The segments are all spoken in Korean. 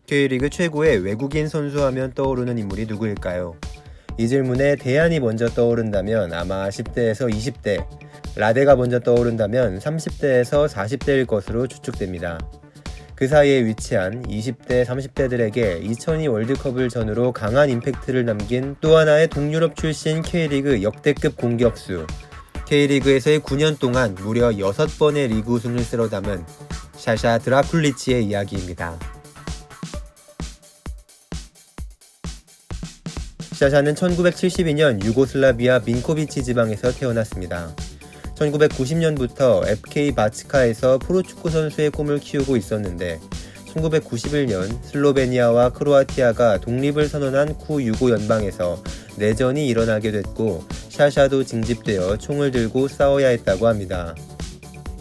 K리그 최고의 외국인 선수 하면 떠오르는 인물이 누구일까요? 이 질문에 대안이 먼저 떠오른다면 아마 10대에서 20대, 라데가 먼저 떠오른다면 30대에서 40대일 것으로 추측됩니다. 그 사이에 위치한 20대, 30대들에게 2002 월드컵을 전후로 강한 임팩트를 남긴 또 하나의 동유럽 출신 K리그 역대급 공격수, K리그에서의 9년 동안 무려 6번의 리그 우승을 쓸어 담은 샤샤 드라쿨리치의 이야기입니다. 샤샤는 1972년 유고슬라비아 민코비치 지방에서 태어났습니다. 1990년부터 FK 바츠카에서 프로축구 선수의 꿈을 키우고 있었는데 1991년 슬로베니아와 크로아티아가 독립을 선언한 후 유고 연방에서 내전이 일어나게 됐고 샤샤도 징집되어 총을 들고 싸워야 했다고 합니다.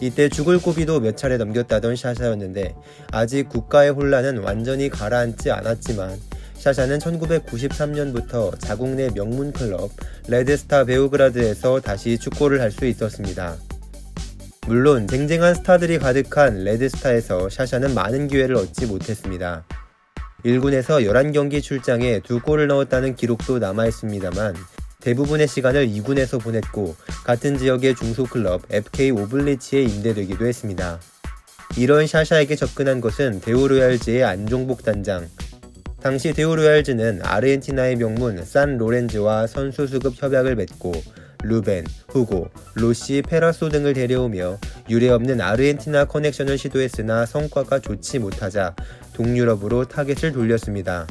이때 죽을 고비도 몇 차례 넘겼다던 샤샤였는데 아직 국가의 혼란은 완전히 가라앉지 않았지만 샤샤는 1993년부터 자국 내 명문 클럽 레드스타 베오그라드에서 다시 축구를 할 수 있었습니다. 물론 쟁쟁한 스타들이 가득한 레드스타에서 샤샤는 많은 기회를 얻지 못했습니다. 1군에서 11경기 출장에 2골을 넣었다는 기록도 남아있습니다만 대부분의 시간을 2군에서 보냈고 같은 지역의 중소클럽 FK 오블리치에 임대되기도 했습니다. 이런 샤샤에게 접근한 것은 데오로얄즈의 안종복 단장. 당시 데오로얄즈는 아르헨티나의 명문 산 로렌즈와 선수 수급 협약을 맺고 루벤, 후고, 로시, 페라소 등을 데려오며 유례없는 아르헨티나 커넥션을 시도했으나 성과가 좋지 못하자 동유럽으로 타겟을 돌렸습니다.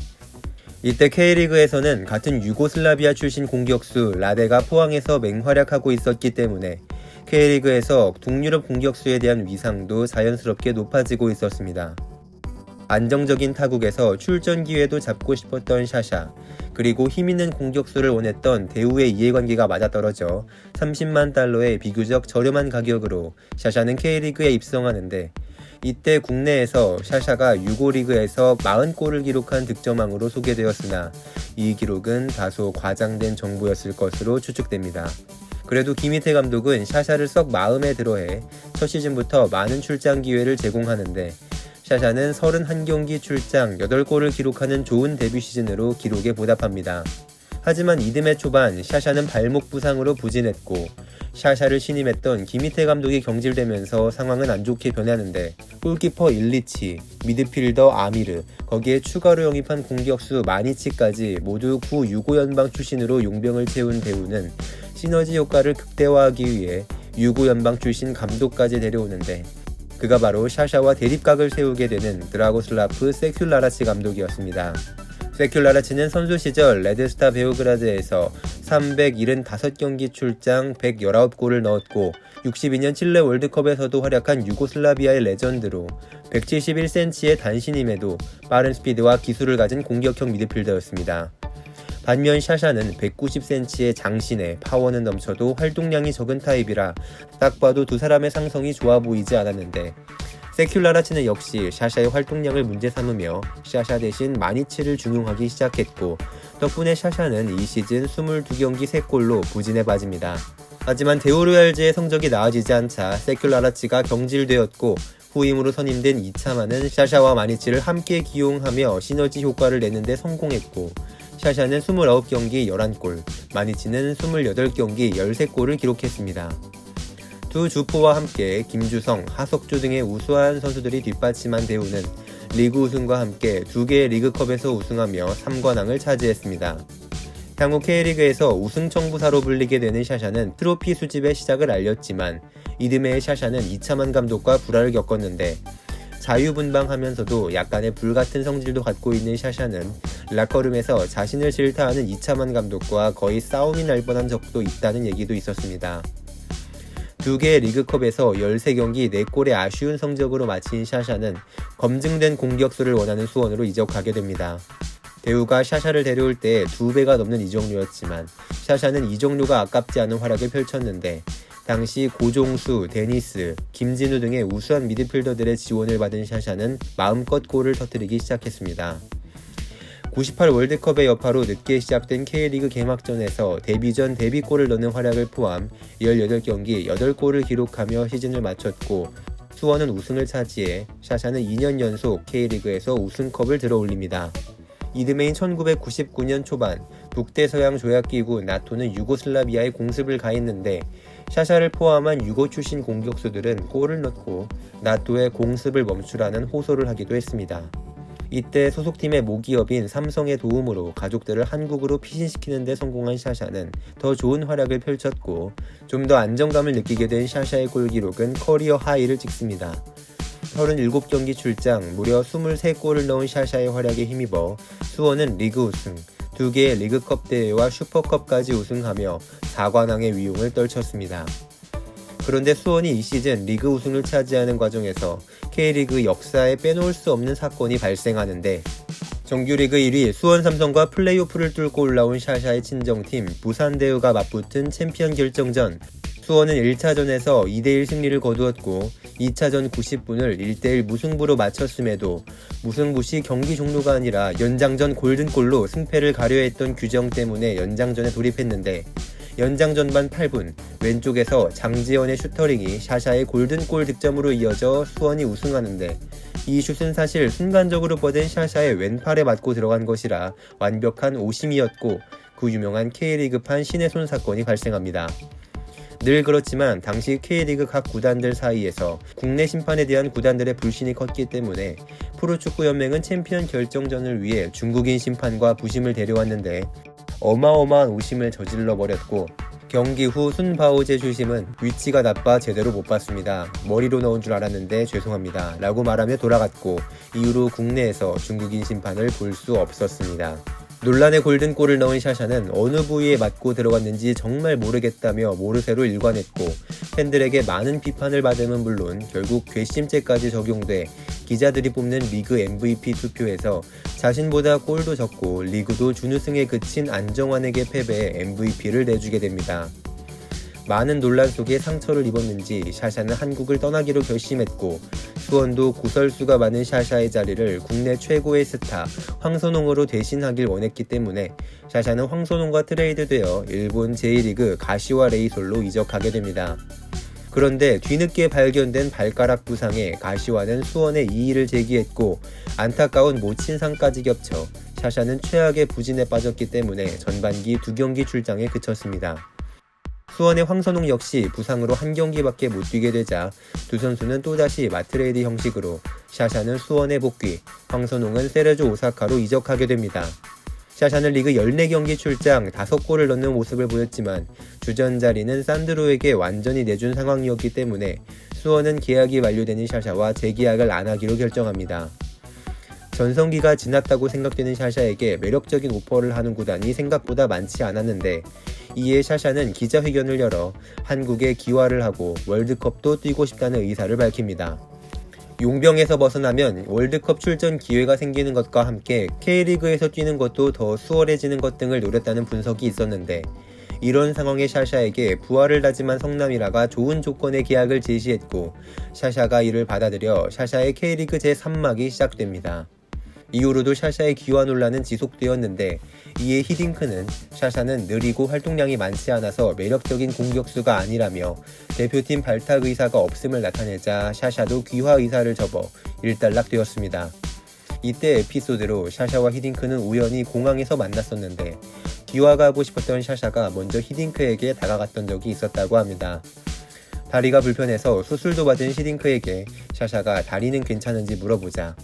이때 K리그에서는 같은 유고슬라비아 출신 공격수 라데가 포항에서 맹활약하고 있었기 때문에 K리그에서 동유럽 공격수에 대한 위상도 자연스럽게 높아지고 있었습니다. 안정적인 타국에서 출전 기회도 잡고 싶었던 샤샤, 그리고 힘있는 공격수를 원했던 대우의 이해관계가 맞아떨어져 30만 달러의 비교적 저렴한 가격으로 샤샤는 K리그에 입성하는데 이때 국내에서 샤샤가 유고리그에서 40골을 기록한 득점왕으로 소개되었으나 이 기록은 다소 과장된 정보였을 것으로 추측됩니다. 그래도 김희태 감독은 샤샤를 썩 마음에 들어해 첫 시즌부터 많은 출장 기회를 제공하는데 샤샤는 31경기 출장 8골을 기록하는 좋은 데뷔 시즌으로 기록에 보답합니다. 하지만 이듬해 초반 샤샤는 발목 부상으로 부진했고 샤샤를 신임했던 김희태 감독이 경질되면서 상황은 안 좋게 변하는데 골키퍼 일리치, 미드필더 아미르, 거기에 추가로 영입한 공격수 마니치까지 모두 구 유고 연방 출신으로 용병을 채운 대우는 시너지 효과를 극대화하기 위해 유고 연방 출신 감독까지 데려오는데 그가 바로 샤샤와 대립각을 세우게 되는 드라고슬라프 세큘라라치 감독이었습니다. 세큘라라치는 선수 시절 레드스타 베오그라드에서 375경기 출장 119골을 넣었고 62년 칠레 월드컵에서도 활약한 유고슬라비아의 레전드로 171cm의 단신임에도 빠른 스피드와 기술을 가진 공격형 미드필더였습니다. 반면 샤샤는 190cm의 장신에 파워는 넘쳐도 활동량이 적은 타입이라 딱 봐도 두 사람의 상성이 좋아 보이지 않았는데 세큘라라치는 역시 샤샤의 활동량을 문제 삼으며 샤샤 대신 마니치를 중용하기 시작했고 덕분에 샤샤는 이 시즌 22경기 3골로 부진에 빠집니다. 하지만 데오로얄즈의 성적이 나아지지 않자 세큘라라치가 경질되었고 후임으로 선임된 이차만은 샤샤와 마니치를 함께 기용하며 시너지 효과를 내는데 성공했고 샤샤는 29경기 11골, 마니치는 28경기 13골을 기록했습니다. 두 주포와 함께 김주성, 하석주 등의 우수한 선수들이 뒷받침한 대우는 리그 우승과 함께 2개의 리그컵에서 우승하며 3관왕을 차지했습니다. 향후 K리그에서 우승 청부사로 불리게 되는 샤샤는 트로피 수집의 시작을 알렸지만 이듬해의 샤샤는 이차만 감독과 불화를 겪었는데 자유분방하면서도 약간의 불같은 성질도 갖고 있는 샤샤는 라커룸에서 자신을 질타하는 이차만 감독과 거의 싸움이 날 뻔한 적도 있다는 얘기도 있었습니다. 2개의 리그컵에서 13경기 4골의 아쉬운 성적으로 마친 샤샤는 검증된 공격수를 원하는 수원으로 이적하게 됩니다. 대우가 샤샤를 데려올 때 2배가 넘는 이적료였지만 샤샤는 이적료가 아깝지 않은 활약을 펼쳤는데 당시 고종수, 데니스, 김진우 등의 우수한 미드필더들의 지원을 받은 샤샤는 마음껏 골을 터뜨리기 시작했습니다. 98 월드컵의 여파로 늦게 시작된 K리그 개막전에서 데뷔전 데뷔골을 넣는 활약을 포함 18경기 8골을 기록하며 시즌을 마쳤고 수원은 우승을 차지해 샤샤는 2년 연속 K리그에서 우승컵을 들어올립니다. 이듬해인 1999년 초반 북대서양 조약기구 나토는 유고슬라비아에 공습을 가했는데 샤샤를 포함한 유고 출신 공격수들은 골을 넣고 나토의 공습을 멈추라는 호소를 하기도 했습니다. 이때 소속팀의 모기업인 삼성의 도움으로 가족들을 한국으로 피신시키는 데 성공한 샤샤는 더 좋은 활약을 펼쳤고 좀 더 안정감을 느끼게 된 샤샤의 골 기록은 커리어 하이를 찍습니다. 37경기 출장 무려 23골을 넣은 샤샤의 활약에 힘입어 수원은 리그 우승, 2개의 리그컵 대회와 슈퍼컵까지 우승하며 4관왕의 위용을 떨쳤습니다. 그런데 수원이 이 시즌 리그 우승을 차지하는 과정에서 K리그 역사에 빼놓을 수 없는 사건이 발생하는데 정규리그 1위 수원 삼성과 플레이오프를 뚫고 올라온 샤샤의 친정팀 부산대우가 맞붙은 챔피언 결정전. 수원은 1차전에서 2대1 승리를 거두었고 2차전 90분을 1대1 무승부로 마쳤음에도 무승부 시 경기 종료가 아니라 연장전 골든골로 승패를 가려 했던 규정 때문에 연장전에 돌입했는데 연장 전반 8분 왼쪽에서 장지현의 슈터링이 샤샤의 골든골 득점으로 이어져 수원이 우승하는데 이 슛은 사실 순간적으로 뻗은 샤샤의 왼팔에 맞고 들어간 것이라 완벽한 오심이었고 그 유명한 K리그판 신의 손 사건이 발생합니다. 늘 그렇지만 당시 K리그 각 구단들 사이에서 국내 심판에 대한 구단들의 불신이 컸기 때문에 프로축구연맹은 챔피언 결정전을 위해 중국인 심판과 부심을 데려왔는데 어마어마한 오심을 저질러버렸고 경기 후 순바오제 주심은 위치가 나빠 제대로 못 봤습니다. 머리로 넣은 줄 알았는데 죄송합니다. 라고 말하며 돌아갔고 이후로 국내에서 중국인 심판을 볼 수 없었습니다. 논란의 골든골을 넣은 샤샤는 어느 부위에 맞고 들어갔는지 정말 모르겠다며 모르쇠로 일관했고 팬들에게 많은 비판을 받음은 물론 결국 괘씸죄까지 적용돼 기자들이 뽑는 리그 MVP 투표에서 자신보다 골도 적고 리그도 준우승에 그친 안정환에게 패배해 MVP를 내주게 됩니다. 많은 논란 속에 상처를 입었는지 샤샤는 한국을 떠나기로 결심했고 수원도 구설수가 많은 샤샤의 자리를 국내 최고의 스타 황선홍으로 대신하길 원했기 때문에 샤샤는 황선홍과 트레이드되어 일본 제1리그 가시와 레이솔로 이적하게 됩니다. 그런데 뒤늦게 발견된 발가락 부상에 가시와는 수원에 이의를 제기했고 안타까운 모친상까지 겹쳐 샤샤는 최악의 부진에 빠졌기 때문에 전반기 2경기 출장에 그쳤습니다. 수원의 황선홍 역시 부상으로 한 경기밖에 못 뛰게 되자 두 선수는 또다시 마트레이드 형식으로 샤샤는 수원에 복귀, 황선홍은 세레조 오사카로 이적하게 됩니다. 샤샤는 리그 14경기 출장 5골을 넣는 모습을 보였지만 주전 자리는 산드로에게 완전히 내준 상황이었기 때문에 수원은 계약이 만료되는 샤샤와 재계약을 안 하기로 결정합니다. 전성기가 지났다고 생각되는 샤샤에게 매력적인 오퍼를 하는 구단이 생각보다 많지 않았는데 이에 샤샤는 기자회견을 열어 한국에 기화를 하고 월드컵도 뛰고 싶다는 의사를 밝힙니다. 용병에서 벗어나면 월드컵 출전 기회가 생기는 것과 함께 K리그에서 뛰는 것도 더 수월해지는 것 등을 노렸다는 분석이 있었는데 이런 상황에 샤샤에게 부활을 다짐한 성남이라가 좋은 조건의 계약을 제시했고 샤샤가 이를 받아들여 샤샤의 K리그 제3막이 시작됩니다. 이후로도 샤샤의 기화 논란은 지속되었는데 이에 히딩크는 샤샤는 느리고 활동량이 많지 않아서 매력적인 공격수가 아니라며 대표팀 발탁 의사가 없음을 나타내자 샤샤도 귀화 의사를 접어 일단락되었습니다. 이때 에피소드로 샤샤와 히딩크는 우연히 공항에서 만났었는데 귀화가 하고 싶었던 샤샤가 먼저 히딩크에게 다가갔던 적이 있었다고 합니다. 다리가 불편해서 수술도 받은 히딩크에게 샤샤가 다리는 괜찮은지 물어보자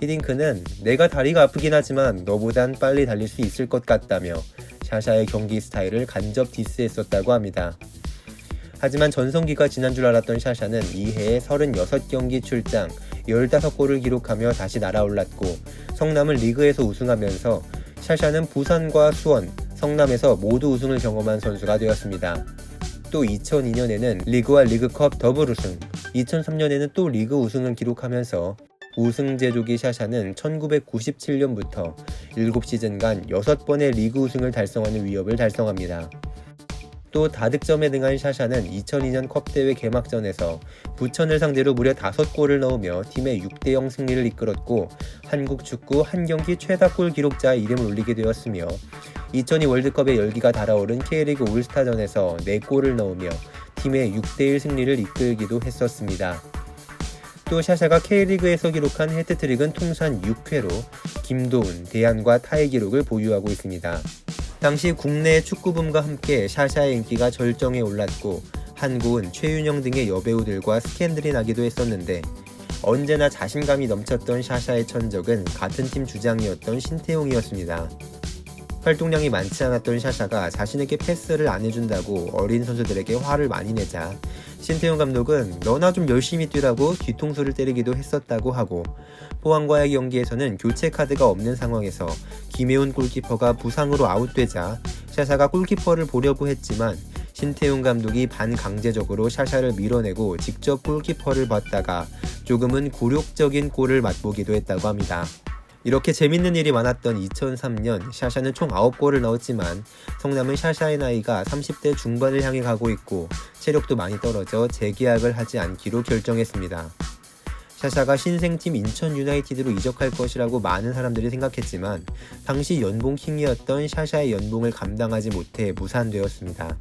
히딩크는 내가 다리가 아프긴 하지만 너보단 빨리 달릴 수 있을 것 같다며 샤샤의 경기 스타일을 간접 디스했었다고 합니다. 하지만 전성기가 지난 줄 알았던 샤샤는 이해에 36경기 출장 15골을 기록하며 다시 날아올랐고 성남은 리그에서 우승하면서 샤샤는 부산과 수원, 성남에서 모두 우승을 경험한 선수가 되었습니다. 또 2002년에는 리그와 리그컵 더블 우승, 2003년에는 또 리그 우승을 기록하면서 우승 제조기 샤샤는 1997년부터 7시즌간 6번의 리그 우승을 달성하는 위협을 달성합니다. 또 다득점에 능한 샤샤는 2002년 컵대회 개막전에서 부천을 상대로 무려 5골을 넣으며 팀의 6대0 승리를 이끌었고 한국 축구 한 경기 최다골 기록자 이름을 올리게 되었으며 2002 월드컵의 열기가 달아오른 K리그 올스타전에서 4골을 넣으며 팀의 6대1 승리를 이끌기도 했었습니다. 또 샤샤가 K리그에서 기록한 해트트릭은 통산 6회로 김도훈, 대안과 타의 기록을 보유하고 있습니다. 당시 국내 축구붐과 함께 샤샤의 인기가 절정에 올랐고 한고은, 최윤영 등의 여배우들과 스캔들이 나기도 했었는데 언제나 자신감이 넘쳤던 샤샤의 천적은 같은 팀 주장이었던 신태용이었습니다. 활동량이 많지 않았던 샤샤가 자신에게 패스를 안 해준다고 어린 선수들에게 화를 많이 내자 신태용 감독은 너나 좀 열심히 뛰라고 뒤통수를 때리기도 했었다고 하고, 포항과의 경기에서는 교체 카드가 없는 상황에서 김혜훈 골키퍼가 부상으로 아웃되자 샤샤가 골키퍼를 보려고 했지만 신태용 감독이 반강제적으로 샤샤를 밀어내고 직접 골키퍼를 봤다가 조금은 굴욕적인 골을 맛보기도 했다고 합니다. 이렇게 재밌는 일이 많았던 2003년 샤샤는 총 9골을 넣었지만 성남은 샤샤의 나이가 30대 중반을 향해 가고 있고 체력도 많이 떨어져 재계약을 하지 않기로 결정했습니다. 샤샤가 신생팀 인천 유나이티드로 이적할 것이라고 많은 사람들이 생각했지만 당시 연봉 킹이었던 샤샤의 연봉을 감당하지 못해 무산되었습니다.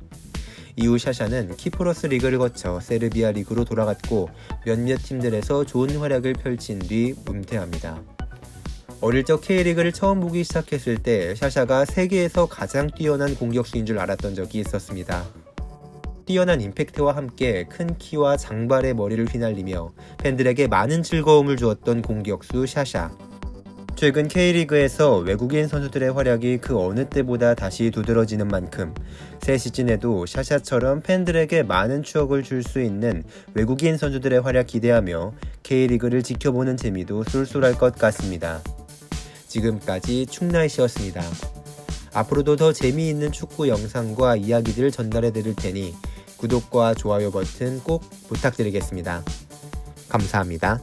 이후 샤샤는 키프로스 리그를 거쳐 세르비아 리그로 돌아갔고 몇몇 팀들에서 좋은 활약을 펼친 뒤 은퇴합니다. 어릴 적 K리그를 처음 보기 시작했을 때 샤샤가 세계에서 가장 뛰어난 공격수인 줄 알았던 적이 있었습니다. 뛰어난 임팩트와 함께 큰 키와 장발의 머리를 휘날리며 팬들에게 많은 즐거움을 주었던 공격수 샤샤. 최근 K리그에서 외국인 선수들의 활약이 그 어느 때보다 다시 두드러지는 만큼 새 시즌에도 샤샤처럼 팬들에게 많은 추억을 줄 수 있는 외국인 선수들의 활약 기대하며 K리그를 지켜보는 재미도 쏠쏠할 것 같습니다. 지금까지 축나이씨였습니다. 앞으로도 더 재미있는 축구 영상과 이야기들을 전달해 드릴 테니 구독과 좋아요 버튼 꼭 부탁드리겠습니다. 감사합니다.